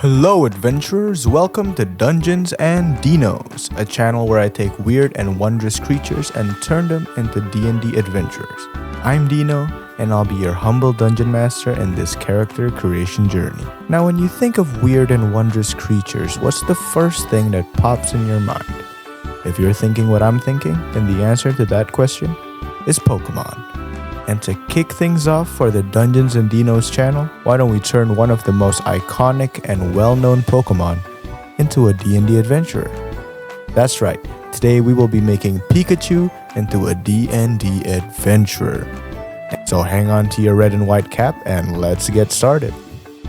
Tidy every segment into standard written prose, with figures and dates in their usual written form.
Hello adventurers, welcome to Dungeons and Dinos, a channel where I take weird and wondrous creatures and turn them into D&D adventurers. I'm Dino, and I'll be your humble dungeon master in this character creation journey. Now when you think of weird and wondrous creatures, what's the first thing that pops in your mind? If you're thinking what I'm thinking, then the answer to that question is Pokemon. And to kick things off for the Dungeons and Dinos channel, why don't we turn one of the most iconic and well-known Pokemon into a D&D adventurer? That's right, today we will be making Pikachu into a D&D adventurer. So hang on to your red and white cap and let's get started.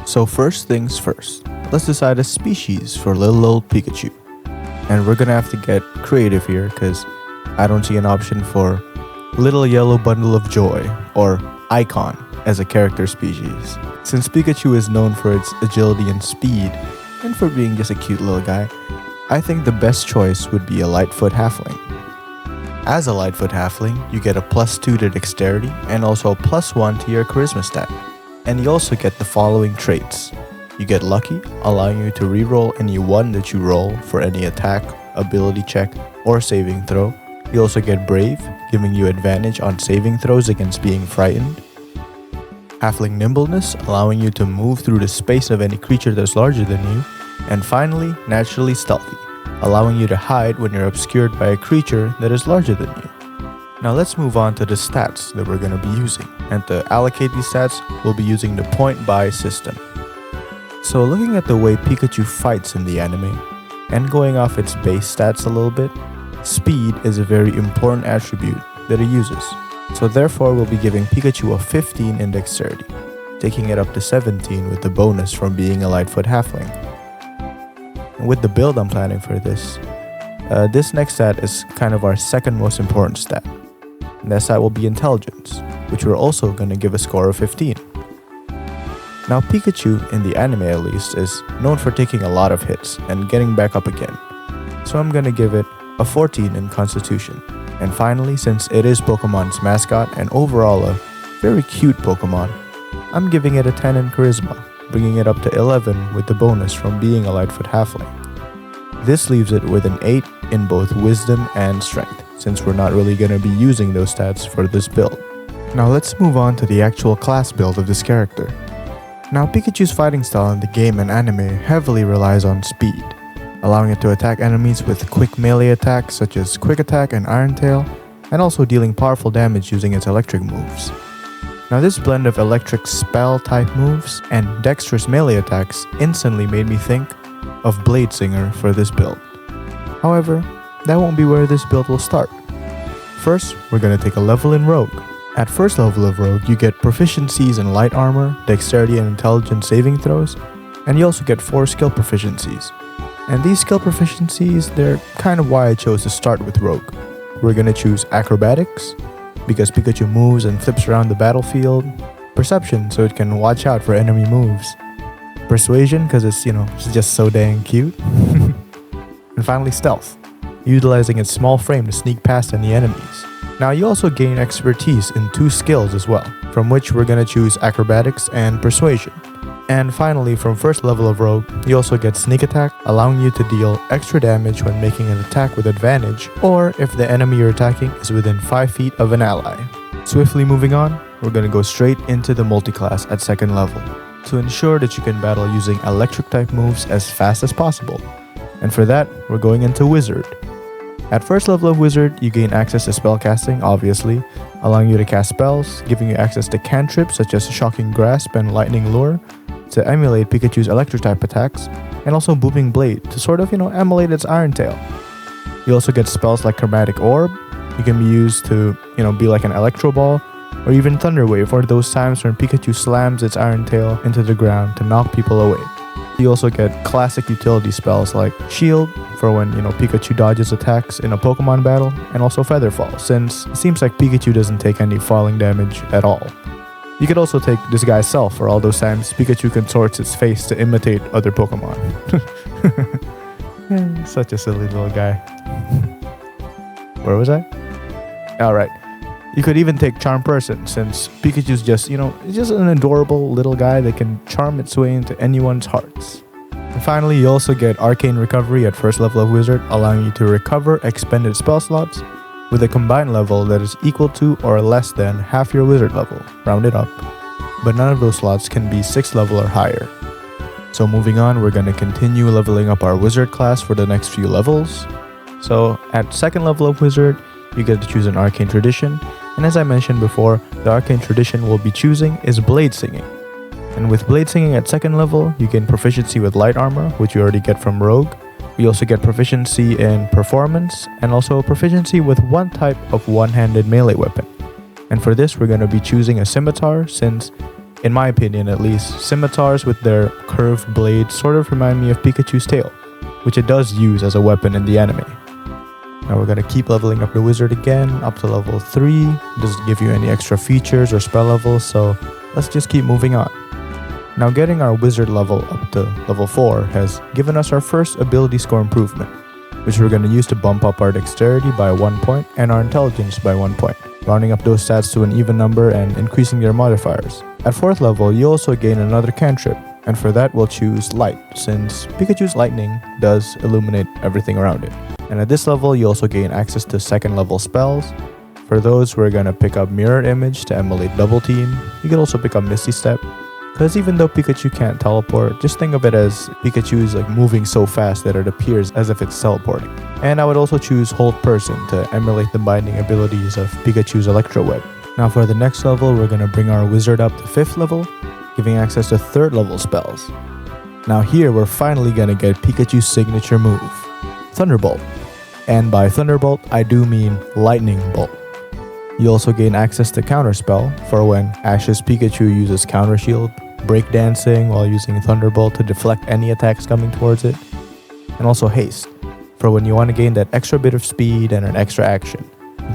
So first things first, let's decide a species for little old Pikachu. And we're gonna have to get creative here because I don't see an option for Little Yellow Bundle of Joy, or Icon, as a character species. Since Pikachu is known for its agility and speed, and for being just a cute little guy, I think the best choice would be a Lightfoot Halfling. As a Lightfoot Halfling, you get a +2 to Dexterity, and also a +1 to your Charisma stat. And you also get the following traits. You get Lucky, allowing you to reroll any 1 that you roll for any attack, ability check, or saving throw. You also get Brave, giving you advantage on saving throws against being frightened. Halfling Nimbleness, allowing you to move through the space of any creature that's larger than you. And finally, Naturally Stealthy, allowing you to hide when you're obscured by a creature that is larger than you. Now let's move on to the stats that we're going to be using. And to allocate these stats, we'll be using the point buy system. So looking at the way Pikachu fights in the anime, and going off its base stats a little bit, speed is a very important attribute that it uses. So therefore we'll be giving Pikachu a 15 in Dexterity, taking it up to 17 with the bonus from being a Lightfoot Halfling. And with the build I'm planning for this next stat is kind of our second most important stat. And that stat will be Intelligence, which we're also going to give a score of 15. Now Pikachu, in the anime at least, is known for taking a lot of hits and getting back up again. So I'm going to give it a 14 in Constitution. And finally, since it is Pokemon's mascot and overall a very cute Pokemon, I'm giving it a 10 in Charisma, bringing it up to 11 with the bonus from being a Lightfoot Halfling. This leaves it with an 8 in both Wisdom and Strength, since we're not really going to be using those stats for this build. Now let's move on to the actual class build of this character. Now Pikachu's fighting style in the game and anime heavily relies on speed, allowing it to attack enemies with quick melee attacks such as Quick Attack and Iron Tail, and also dealing powerful damage using its electric moves. Now this blend of electric spell type moves and dexterous melee attacks instantly made me think of Blade Singer for this build. However, that won't be where this build will start. First, we're going to take a level in Rogue. At first level of Rogue, you get proficiencies in Light Armor, Dexterity and Intelligence saving throws, and you also get 4 skill proficiencies. And these skill proficiencies, they're kind of why I chose to start with Rogue. We're going to choose Acrobatics, because Pikachu moves and flips around the battlefield. Perception, so it can watch out for enemy moves. Persuasion, because it's just so dang cute. And finally Stealth, utilizing its small frame to sneak past any enemies. Now you also gain expertise in 2 skills as well, from which we're going to choose Acrobatics and Persuasion. And finally, from first level of Rogue, you also get Sneak Attack, allowing you to deal extra damage when making an attack with advantage, or if the enemy you're attacking is within 5 feet of an ally. Swiftly moving on, we're going to go straight into the multiclass at second level, to ensure that you can battle using electric type moves as fast as possible. And for that, we're going into Wizard. At first level of Wizard, you gain access to spellcasting, obviously, allowing you to cast spells, giving you access to cantrips such as Shocking Grasp and Lightning Lure, to emulate Pikachu's electric type attacks, and also Booming Blade to sort of, emulate its Iron Tail. You also get spells like Chromatic Orb. You can be used to, be like an Electro Ball, or even Thunder Wave for those times when Pikachu slams its Iron Tail into the ground to knock people away. You also get classic utility spells like Shield for when, Pikachu dodges attacks in a Pokemon battle, and also Featherfall, since it seems like Pikachu doesn't take any falling damage at all. You could also take Disguise Self for all those times Pikachu contorts its face to imitate other Pokemon. Such a silly little guy. Where was I? Alright. You could even take Charm Person, since Pikachu's just, just an adorable little guy that can charm its way into anyone's hearts. finally, you also get Arcane Recovery at first level of Wizard, allowing you to recover expended spell slots with a combined level that is equal to or less than half your Wizard level, rounded up. But none of those slots can be 6th level or higher. So moving on, we're going to continue leveling up our Wizard class for the next few levels. So at 2nd level of Wizard, you get to choose an Arcane Tradition, and as I mentioned before, the Arcane Tradition we'll be choosing is Blade Singing. And with Blade Singing at 2nd level, you gain proficiency with Light Armor, which you already get from Rogue. You also get proficiency in Performance, and also proficiency with one type of one-handed melee weapon. And for this, we're going to be choosing a Scimitar, since, in my opinion at least, scimitars with their curved blades sort of remind me of Pikachu's tail, which it does use as a weapon in the anime. Now we're going to keep leveling up the Wizard again, up to level 3. It doesn't give you any extra features or spell levels, so let's just keep moving on. Now getting our Wizard level up to level 4 has given us our first ability score improvement, which we're going to use to bump up our Dexterity by 1 point and our Intelligence by 1 point, rounding up those stats to an even number and increasing their modifiers. At 4th level, you also gain another cantrip, and for that we'll choose Light, since Pikachu's lightning does illuminate everything around it. And at this level, you also gain access to 2nd level spells. For those, we're gonna pick up Mirror Image to emulate Double Team. You can also pick up Misty Step, because even though Pikachu can't teleport, just think of it as Pikachu is like moving so fast that it appears as if it's teleporting. And I would also choose Hold Person to emulate the binding abilities of Pikachu's Electro Web. Now for the next level, we're gonna bring our Wizard up to 5th level, giving access to 3rd level spells. Now here, we're finally gonna get Pikachu's signature move, Thunderbolt. And by Thunderbolt, I do mean Lightning Bolt. You also gain access to Counterspell for when Ash's Pikachu uses Counter Shield, breakdancing while using Thunderbolt to deflect any attacks coming towards it, and also Haste, for when you want to gain that extra bit of speed and an extra action.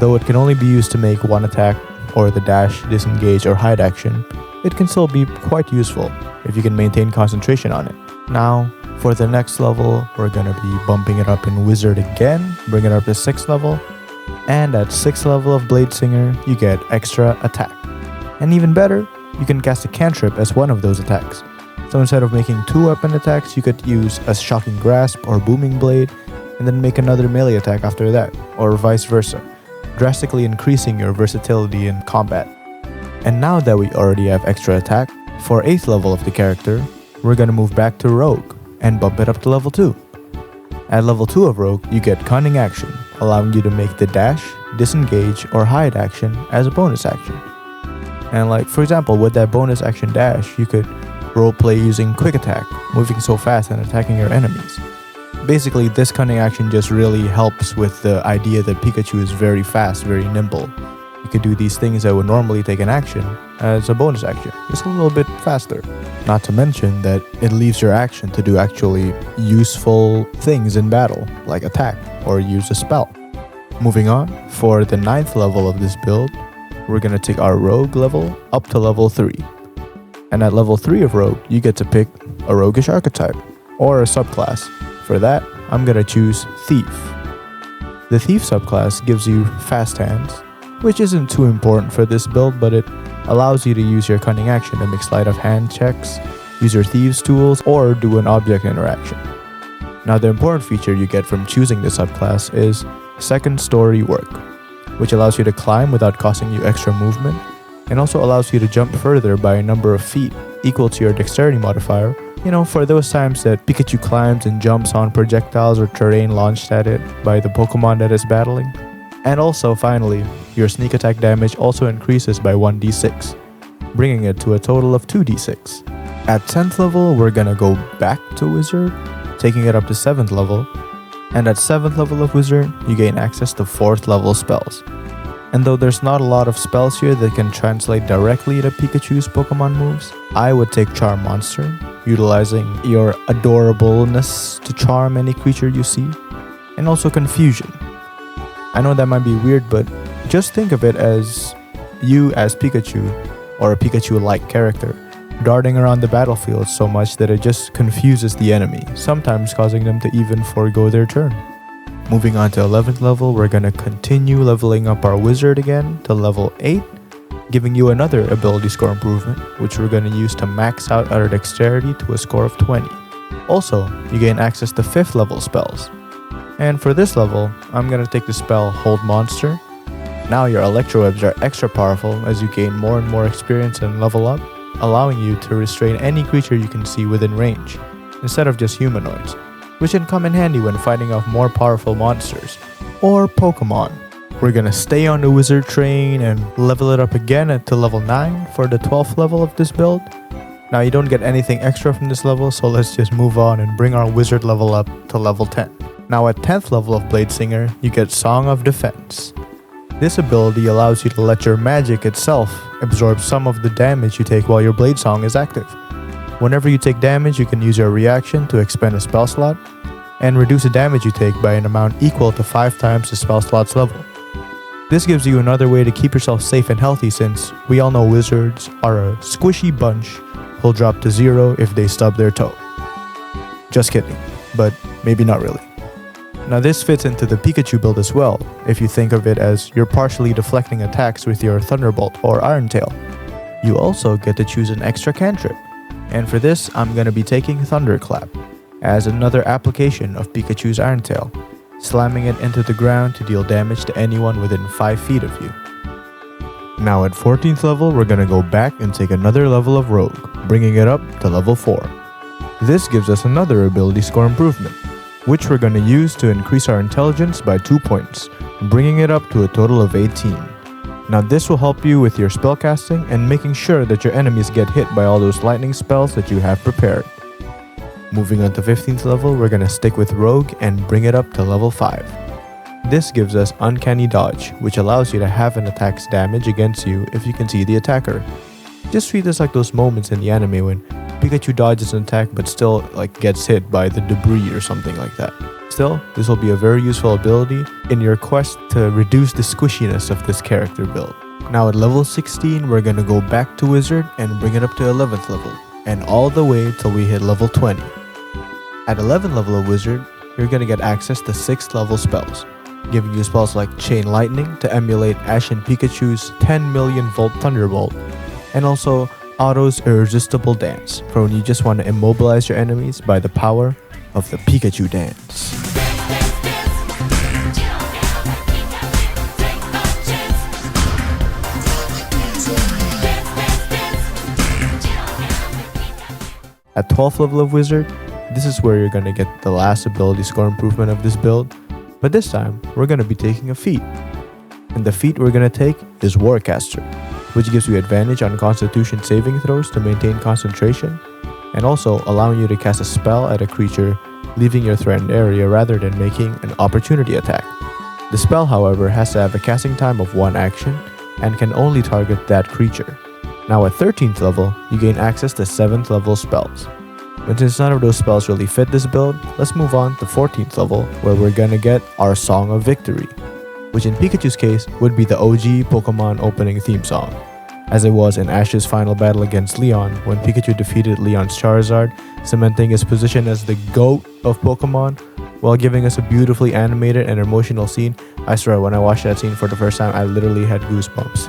Though it can only be used to make one attack, or the dash, disengage, or hide action, it can still be quite useful if you can maintain concentration on it. Now, for the next level, we're gonna be bumping it up in Wizard again, bring it up to 6th level, and at 6th level of Blade Singer, you get extra attack. And even better, you can cast a cantrip as one of those attacks. So instead of making 2 weapon attacks, you could use a Shocking Grasp or Booming Blade, and then make another melee attack after that, or vice versa, drastically increasing your versatility in combat. And now that we already have extra attack, for 8th level of the character, we're gonna move back to Rogue, and bump it up to level 2. At level 2 of Rogue, you get Cunning Action, allowing you to make the dash, disengage, or hide action as a bonus action. And like, for example, with that bonus action dash, you could roleplay using Quick Attack, moving so fast and attacking your enemies. Basically, this Cunning Action just really helps with the idea that Pikachu is very fast, very nimble. You could do these things that would normally take an action as a bonus action, just a little bit faster. Not to mention that it leaves your action to do actually useful things in battle, like attack or use a spell. Moving on, for the 9th level of this build, we're gonna take our Rogue level up to level 3. And at level 3 of Rogue, you get to pick a Roguish archetype, or a subclass. For that, I'm gonna choose Thief. The Thief subclass gives you fast hands, which isn't too important for this build, but it allows you to use your Cunning Action to make sleight of hand checks, use your Thieves tools, or do an object interaction. Now the important feature you get from choosing this subclass is Second Story Work, which allows you to climb without costing you extra movement, and also allows you to jump further by a number of feet equal to your Dexterity modifier, for those times that Pikachu climbs and jumps on projectiles or terrain launched at it by the Pokemon that it's battling. And also, finally, your sneak attack damage also increases by 1d6, bringing it to a total of 2d6. At 10th level, we're gonna go back to Wizard, taking it up to 7th level, and at 7th level of Wizard, you gain access to 4th level spells. And though there's not a lot of spells here that can translate directly to Pikachu's Pokemon moves, I would take Charm Monster, utilizing your adorableness to charm any creature you see, and also Confusion. I know that might be weird, but just think of it as you as Pikachu, or a Pikachu-like character, darting around the battlefield so much that it just confuses the enemy, sometimes causing them to even forego their turn. Moving on to 11th level, we're gonna continue leveling up our Wizard again to level 8, giving you another ability score improvement, which we're gonna use to max out our Dexterity to a score of 20. Also, you gain access to 5th level spells. And for this level, I'm gonna take the spell Hold Monster. Now your electro webs are extra powerful as you gain more and more experience and level up, allowing you to restrain any creature you can see within range, instead of just humanoids, which can come in handy when fighting off more powerful monsters, or Pokemon. We're gonna stay on the wizard train and level it up again to level 9 for the 12th level of this build. Now you don't get anything extra from this level, so let's just move on and bring our wizard level up to level 10. Now at 10th level of Blade Singer, you get Song of Defense. This ability allows you to let your magic itself absorb some of the damage you take while your Blade Song is active. Whenever you take damage, you can use your reaction to expend a spell slot and reduce the damage you take by an amount equal to 5 times the spell slot's level. This gives you another way to keep yourself safe and healthy, since we all know wizards are a squishy bunch who'll drop to 0 if they stub their toe. Just kidding, but maybe not really. Now this fits into the Pikachu build as well, if you think of it as you're partially deflecting attacks with your Thunderbolt or Iron Tail. You also get to choose an extra cantrip, and for this I'm gonna be taking Thunderclap as another application of Pikachu's Iron Tail, slamming it into the ground to deal damage to anyone within 5 feet of you. Now at 14th level, we're gonna go back and take another level of Rogue, bringing it up to level 4. This gives us another ability score improvement, which we're gonna use to increase our intelligence by 2 points, bringing it up to a total of 18. Now this will help you with your spellcasting and making sure that your enemies get hit by all those lightning spells that you have prepared. Moving on to 15th level, we're gonna stick with Rogue and bring it up to level 5. This gives us Uncanny Dodge, which allows you to have an attack's damage against you if you can see the attacker. Just treat this like those moments in the anime when Pikachu dodges an attack but still gets hit by the debris or something like that. Still, this will be a very useful ability in your quest to reduce the squishiness of this character build. Now at level 16, we're gonna go back to Wizard and bring it up to 11th level, and all the way till we hit level 20. At 11th level of Wizard, you're gonna get access to 6th level spells, giving you spells like Chain Lightning to emulate Ash and Pikachu's 10 million volt Thunderbolt, and also Otto's Irresistible Dance for when you just want to immobilize your enemies by the power of the Pikachu dance. At 12th level of Wizard, this is where you're gonna get the last ability score improvement of this build, but this time we're gonna be taking a feat. And the feat we're gonna take is Warcaster, which gives you advantage on Constitution saving throws to maintain concentration, and also allowing you to cast a spell at a creature leaving your threatened area rather than making an opportunity attack. The spell, however, has to have a casting time of 1 action and can only target that creature. Now at 13th level, you gain access to 7th level spells. But since none of those spells really fit this build, let's move on to 14th level, where we're gonna get our Song of Victory, which in Pikachu's case would be the OG Pokemon opening theme song, as it was in Ash's final battle against Leon when Pikachu defeated Leon's Charizard, cementing his position as the GOAT of Pokemon, while giving us a beautifully animated and emotional scene. I swear, when I watched that scene for the first time, I literally had goosebumps.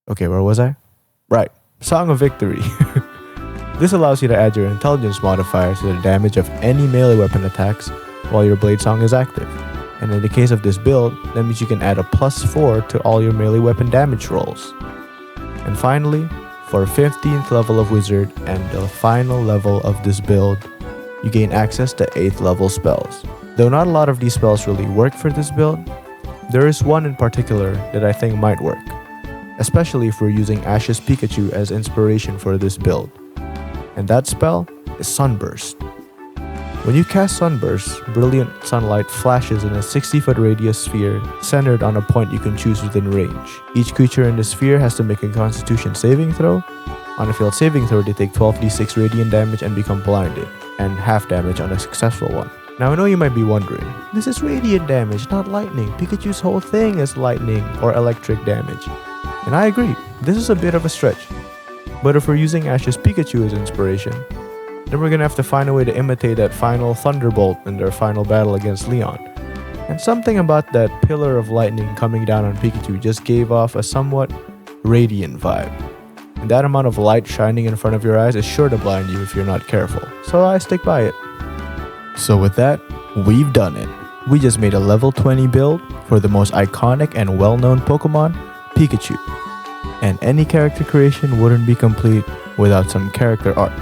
Okay, where was I? Right, Song of Victory. This allows you to add your intelligence modifier to the damage of any melee weapon attacks while your Blade Song is active. And in the case of this build, that means you can add a +4 to all your melee weapon damage rolls. And finally, for 15th level of Wizard and the final level of this build, you gain access to 8th level spells. Though not a lot of these spells really work for this build, there is one in particular that I think might work, especially if we're using Ash's Pikachu as inspiration for this build. And that spell is Sunburst. When you cast Sunburst, brilliant sunlight flashes in a 60-foot radius sphere centered on a point you can choose within range. Each creature in the sphere has to make a Constitution saving throw. On a failed saving throw, they take 12d6 radiant damage and become blinded, and half damage on a successful one. Now I know you might be wondering, this is radiant damage, not lightning. Pikachu's whole thing is lightning or electric damage. And I agree, this is a bit of a stretch. But if we're using Ash's Pikachu as inspiration, then we're gonna have to find a way to imitate that final Thunderbolt in their final battle against Leon. And something about that pillar of lightning coming down on Pikachu just gave off a somewhat radiant vibe. That amount of light shining in front of your eyes is sure to blind you if you're not careful, so I stick by it. So with that, we've done it. We just made a level 20 build for the most iconic and well-known Pokemon, Pikachu. And any character creation wouldn't be complete without some character art.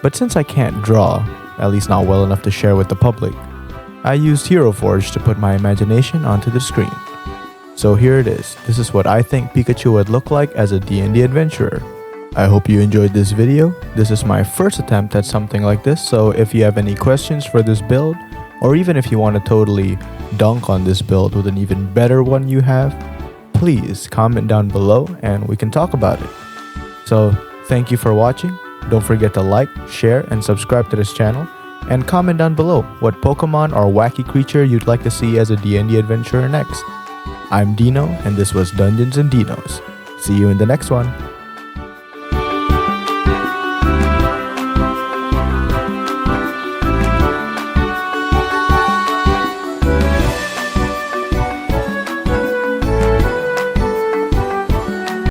But since I can't draw, at least not well enough to share with the public, I used Hero Forge to put my imagination onto the screen. So here it is. This is what I think Pikachu would look like as a D&D adventurer. I hope you enjoyed this video. This is my first attempt at something like this, so if you have any questions for this build, or even if you want to totally dunk on this build with an even better one you have, please comment down below and we can talk about it. So thank you for watching. Don't forget to like, share, and subscribe to this channel, and comment down below what Pokemon or wacky creature you'd like to see as a D&D adventurer next. I'm Dino, and this was Dungeons and Dinos. See you in the next one.